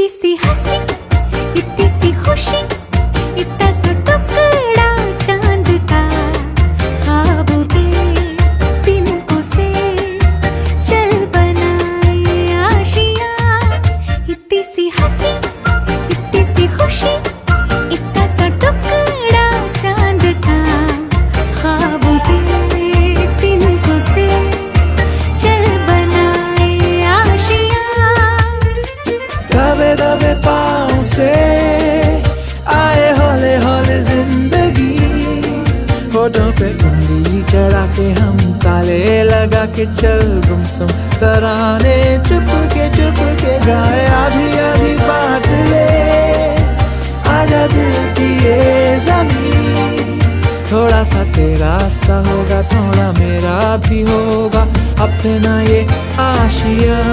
इतनी सी हंसी, इतनी सी खुशी, इतना सा टुकड़ा चांद का, ख्वाबों के तिनकों से चल बनाए आशियाँ। इतनी सी हंसी, इतनी सी खुशी, इतना सा टुकड़ा चांद का, ख्वाबों के तिनकों से चल बनाए आशियाँ। दबे दबे पाँव से आए हौले हौले जिंदगी, होठों पे उंगली चढ़ा के हम ताले लगा के चल गुमसुम तराने चुप के गाए। आधी आधी बांट ले आजा दिल की ये ज़मीं, थोड़ा सा तेरा सा होगा थोड़ा मेरा भी होगा अपना ये आशियाँ।